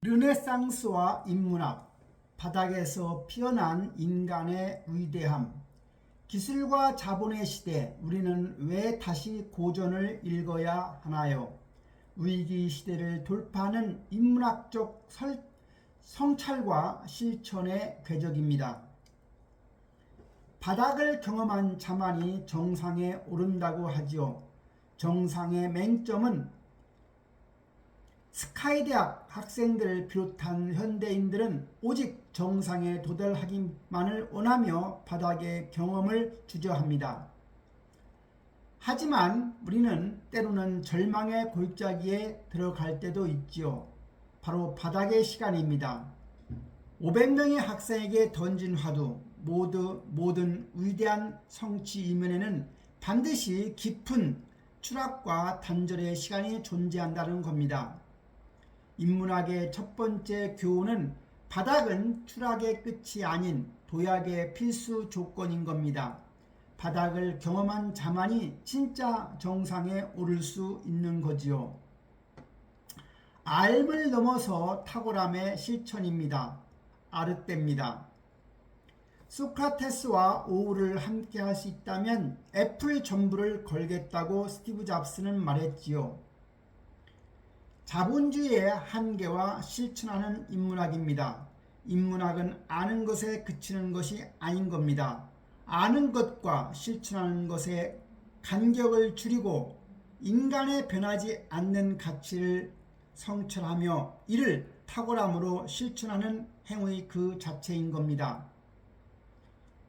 르네상스와 인문학, 바닥에서 피어난 인간의 위대함, 기술과 자본의 시대, 우리는 왜 다시 고전을 읽어야 하나요? 위기 시대를 돌파하는 인문학적 성찰과 실천의 궤적입니다. 바닥을 경험한 자만이 정상에 오른다고 하지요. 정상의 맹점은 스카이대학 학생들을 비롯한 현대인들은 오직 정상에 도달하기만을 원하며 바닥의 경험을 주저합니다. 하지만 우리는 때로는 절망의 골짜기에 들어갈 때도 있지요. 바로 바닥의 시간입니다. 500명의 학생에게 던진 화두, 모든 위대한 성취 이면에는 반드시 깊은 추락과 단절의 시간이 존재한다는 겁니다. 인문학의 첫 번째 교훈은 바닥은 추락의 끝이 아닌 도약의 필수 조건인 겁니다. 바닥을 경험한 자만이 진짜 정상에 오를 수 있는 거지요. 삶을 넘어서 탁월함의 실천입니다. 아르떼입니다. 소크라테스와 오후를 함께 할 수 있다면 애플 전부를 걸겠다고 스티브 잡스는 말했지요. 자본주의의 한계와 실천하는 인문학입니다. 인문학은 아는 것에 그치는 것이 아닌 겁니다. 아는 것과 실천하는 것의 간격을 줄이고 인간의 변하지 않는 가치를 성찰하며 이를 탁월함으로 실천하는 행위 그 자체인 겁니다.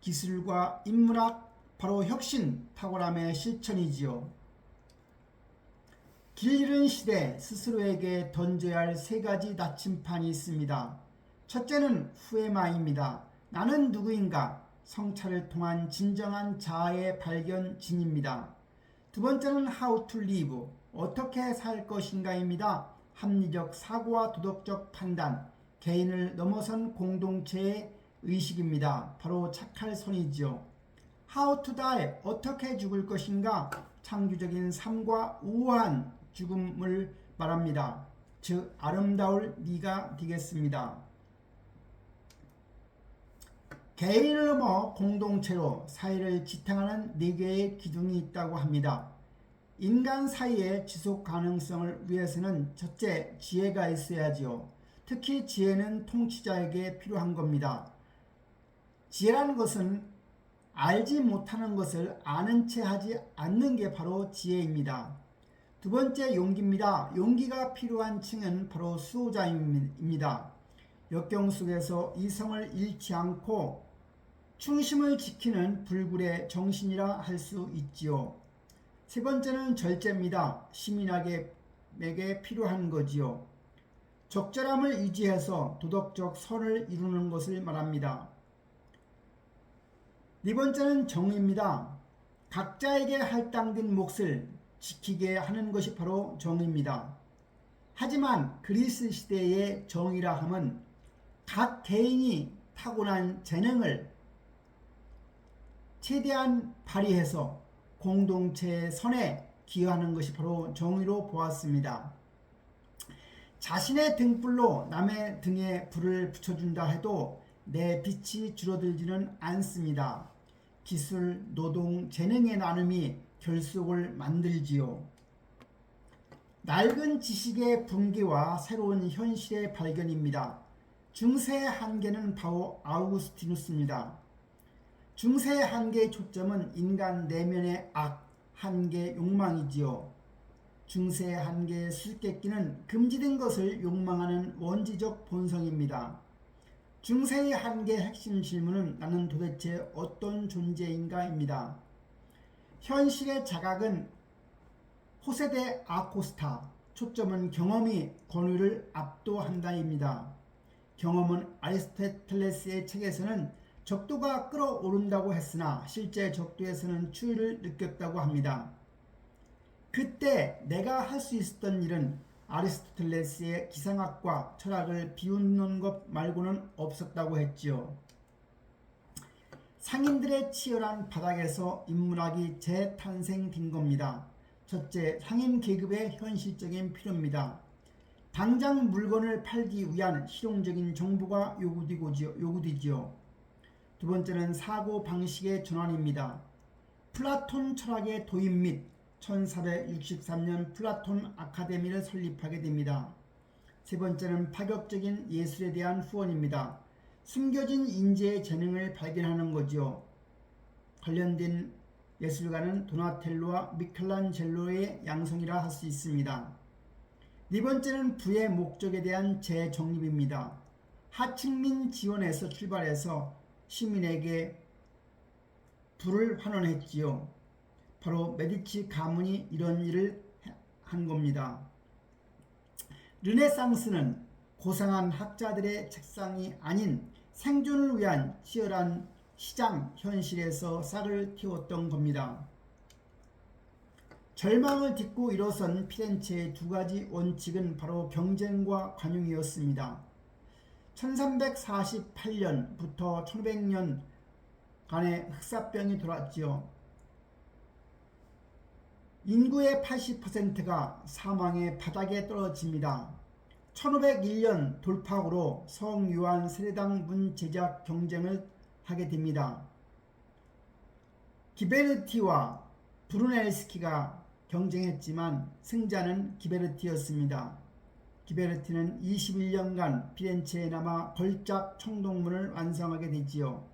기술과 인문학, 바로 혁신, 탁월함의 실천이지요. 길 잃은 시대, 스스로에게 던져야 할 세 가지 나침판이 있습니다. 첫째는 후에마입니다. 나는 누구인가? 성찰을 통한 진정한 자아의 발견진입니다. 두 번째는 how to live, 어떻게 살 것인가입니다. 합리적 사고와 도덕적 판단, 개인을 넘어선 공동체의 의식입니다. 바로 착할 선이지요. how to die, 어떻게 죽을 것인가? 창조적인 삶과 우아한 죽음을 말합니다. 즉 아름다울 네가 되겠습니다. 개인을 넘어 공동체로 사회를 지탱하는 4개의 기둥이 있다고 합니다. 인간 사이의 지속 가능성을 위해서는 첫째, 지혜가 있어야지요. 특히 지혜는 통치자에게 필요한 겁니다. 지혜라는 것은 알지 못하는 것을 아는 채 하지 않는 게 바로 지혜입니다. 두 번째, 용기입니다. 용기가 필요한 층은 바로 수호자입니다. 역경 속에서 이성을 잃지 않고 충심을 지키는 불굴의 정신이라 할 수 있지요. 세 번째는 절제입니다. 시민에게 필요한 거지요. 적절함을 유지해서 도덕적 선을 이루는 것을 말합니다. 네 번째는 정의입니다. 각자에게 할당된 몫을 지키게 하는 것이 바로 정의입니다. 하지만 그리스 시대의 정의라 함은 각 개인이 타고난 재능을 최대한 발휘해서 공동체의 선에 기여하는 것이 바로 정의로 보았습니다. 자신의 등불로 남의 등에 불을 붙여준다 해도 내 빛이 줄어들지는 않습니다. 기술, 노동, 재능의 나눔이 결속을 만들지요. 낡은 지식의 붕괴와 새로운 현실의 발견입니다. 중세의 한계는 바로 아우구스티누스입니다. 중세의 한계의 초점은 인간 내면의 악, 한계, 욕망이지요. 중세의 한계의 수수께끼는 금지된 것을 욕망하는 원지적 본성입니다. 중세의 한계의 핵심 질문은 나는 도대체 어떤 존재인가입니다. 현실의 자각은 호세데 아코스타, 초점은 경험이 권위를 압도한다입니다. 경험은 아리스토텔레스의 책에서는 적도가 끓어오른다고 했으나 실제 적도에서는 추위를 느꼈다고 합니다. 그때 내가 할 수 있었던 일은 아리스토텔레스의 기상학과 철학을 비웃는 것 말고는 없었다고 했지요. 상인들의 치열한 바닥에서 인문학이 재탄생된 겁니다. 첫째, 상인 계급의 현실적인 필요입니다. 당장 물건을 팔기 위한 실용적인 정보가 요구되지요. 두 번째는 사고 방식의 전환입니다. 플라톤 철학의 도입 및 1463년 플라톤 아카데미를 설립하게 됩니다. 세 번째는 파격적인 예술에 대한 후원입니다. 숨겨진 인재의 재능을 발견하는 거죠. 관련된 예술가는 도나텔로와 미켈란젤로의 양성이라 할 수 있습니다. 네 번째는 부의 목적에 대한 재정립입니다. 하층민 지원에서 출발해서 시민에게 부를 환원했지요. 바로 메디치 가문이 이런 일을 한 겁니다. 르네상스는 고상한 학자들의 책상이 아닌 생존을 위한 치열한 시장 현실에서 싹을 틔웠던 겁니다. 절망을 딛고 일어선 피렌체의 두 가지 원칙은 바로 경쟁과 관용이었습니다. 1348년부터 1500년간의 흑사병이 돌았지요. 인구의 80%가 사망의 바닥에 떨어집니다. 1501년 돌파구로 성유한 세례당 문 제작 경쟁을 하게 됩니다. 기베르티와 브루넬스키가 경쟁했지만 승자는 기베르티였습니다. 기베르티는 21년간 피렌체에 남아 걸작 청동문을 완성하게 되지요.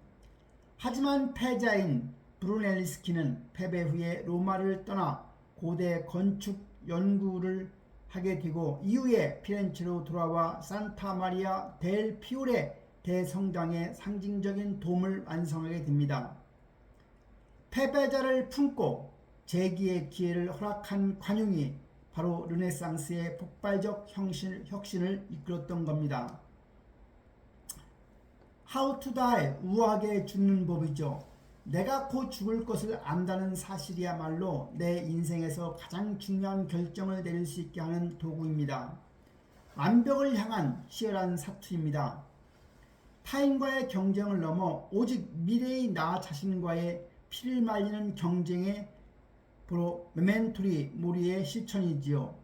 하지만 패자인 브루넬스키는 패배 후에 로마를 떠나 고대 건축 연구를 하게 되고 이후에 피렌체로 돌아와 산타 마리아 델 피오레 대성당의 상징적인 돔을 완성하게 됩니다. 패배자를 품고 재기의 기회를 허락한 관용이 바로 르네상스의 폭발적 혁신을 이끌었던 겁니다. How to die, 우아하게 죽는 법이죠. 내가 곧 죽을 것을 안다는 사실이야말로 내 인생에서 가장 중요한 결정을 내릴 수 있게 하는 도구입니다. 완벽을 향한 치열한 사투입니다. 타인과의 경쟁을 넘어 오직 미래의 나 자신과의 피를 말리는 경쟁의 바로 메멘토리 모리의 실천이지요.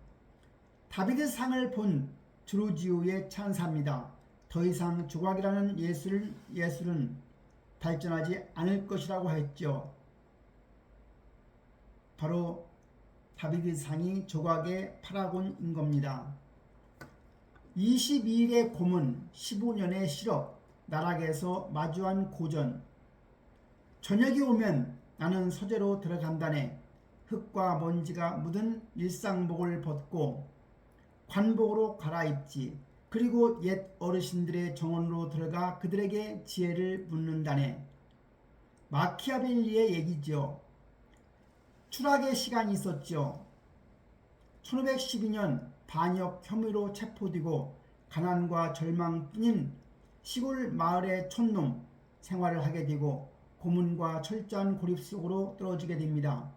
다비드상을 본 드루지오의 찬사입니다. 더 이상 조각이라는 예술은 발전하지 않을 것이라고 했죠. 바로 다비드상이 조각의 파라곤인 겁니다. 22일의 고문, 15년의 실업, 나락에서 마주한 고전. 저녁이 오면 나는 서재로 들어간다네. 흙과 먼지가 묻은 일상복을 벗고 관복으로 갈아입지. 그리고 옛 어르신들의 정원으로 들어가 그들에게 지혜를 묻는다네. 마키아벨리의 얘기죠. 추락의 시간이 있었죠. 1512년 반역 혐의로 체포되고 가난과 절망뿐인 시골 마을의 촌놈 생활을 하게 되고 고문과 철저한 고립 속으로 떨어지게 됩니다.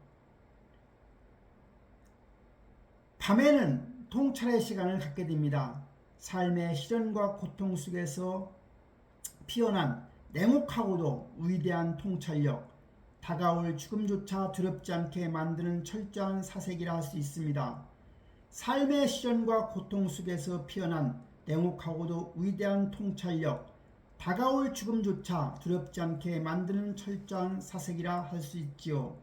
밤에는 통찰의 시간을 갖게 됩니다. 삶의 시련과 고통 속에서 피어난 냉혹하고도 위대한 통찰력, 다가올 죽음조차 두렵지 않게 만드는 철저한 사색이라 할 수 있습니다. 삶의 시련과 고통 속에서 피어난 냉혹하고도 위대한 통찰력, 다가올 죽음조차 두렵지 않게 만드는 철저한 사색이라 할 수 있지요.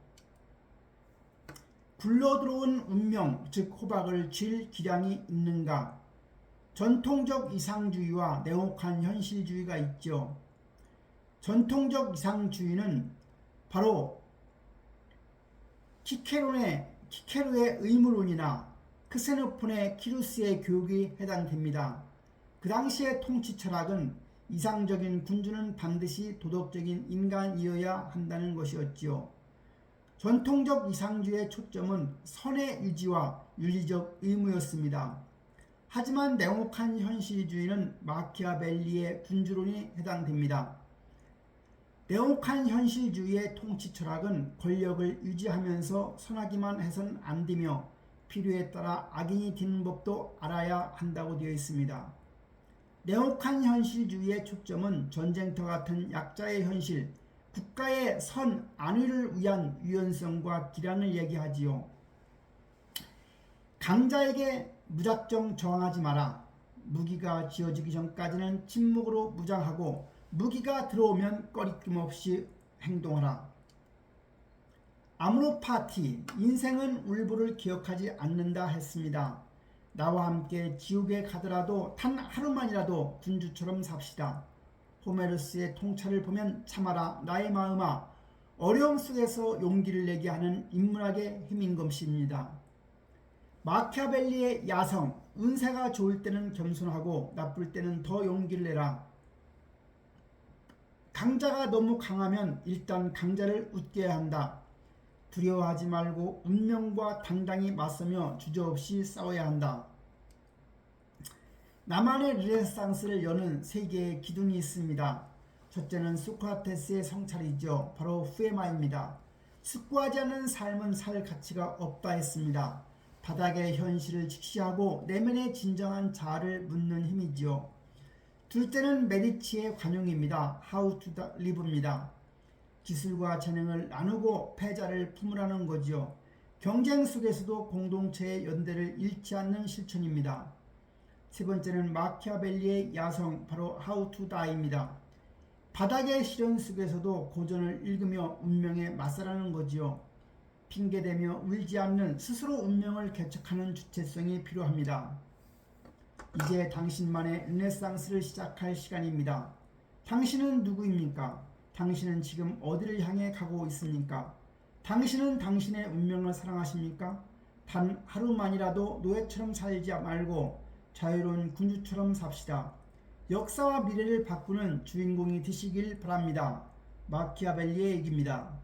굴러들어온 운명, 즉 호박을 쥘 기량이 있는가? 전통적 이상주의와 냉혹한 현실주의가 있죠. 전통적 이상주의는 바로 키케로의 의무론이나 크세노폰의 키루스의 교육이 해당됩니다. 그 당시의 통치 철학은 이상적인 군주는 반드시 도덕적인 인간이어야 한다는 것이었지요. 전통적 이상주의의 초점은 선의 유지와 윤리적 의무였습니다. 하지만 냉혹한 현실주의는 마키아벨리의 군주론이 해당됩니다. 냉혹한 현실주의의 통치 철학은 권력을 유지하면서 선하기만 해선 안 되며 필요에 따라 악인이 되는 법도 알아야 한다고 되어 있습니다. 냉혹한 현실주의의 초점은 전쟁터 같은 약자의 현실, 국가의 선 안위를 위한 유연성과 기량을 얘기하지요. 강자에게 무작정 저항하지 마라. 무기가 쥐어지기 전까지는 침묵으로 무장하고 무기가 들어오면 꺼리낌 없이 행동하라. 아무로 파티, 인생은 울보를 기억하지 않는다 했습니다. 나와 함께 지옥에 가더라도 단 하루만이라도 군주처럼 삽시다. 호메로스의 통찰을 보면 참아라 나의 마음아, 어려움 속에서 용기를 내게 하는 인문학의 힘인 것입니다. 마키아벨리의 야성, 운세가 좋을 때는 겸손하고 나쁠 때는 더 용기를 내라. 강자가 너무 강하면 일단 강자를 웃겨야 한다. 두려워하지 말고 운명과 당당히 맞서며 주저없이 싸워야 한다. 나만의 르네상스를 여는 세 개의 기둥이 있습니다. 첫째는 소크라테스의 성찰이죠. 바로 후에마입니다. 숙고하지 않는 삶은 살 가치가 없다 했습니다. 바닥의 현실을 직시하고 내면의 진정한 자아를 묻는 힘이지요. 둘째는 메디치의 관용입니다. How to live입니다. 기술과 재능을 나누고 패자를 품으라는 거지요. 경쟁 속에서도 공동체의 연대를 잃지 않는 실천입니다. 세 번째는 마키아벨리의 야성, 바로 How to die입니다. 바닥의 시련 속에서도 고전을 읽으며 운명에 맞서라는 거지요. 핑계대며 울지 않는 스스로 운명을 개척하는 주체성이 필요합니다. 이제 당신만의 르네상스를 시작할 시간입니다. 당신은 누구입니까? 당신은 지금 어디를 향해 가고 있습니까? 당신은 당신의 운명을 사랑하십니까? 단 하루만이라도 노예처럼 살지 말고 자유로운 군주처럼 삽시다. 역사와 미래를 바꾸는 주인공이 되시길 바랍니다. 마키아벨리의 얘기입니다.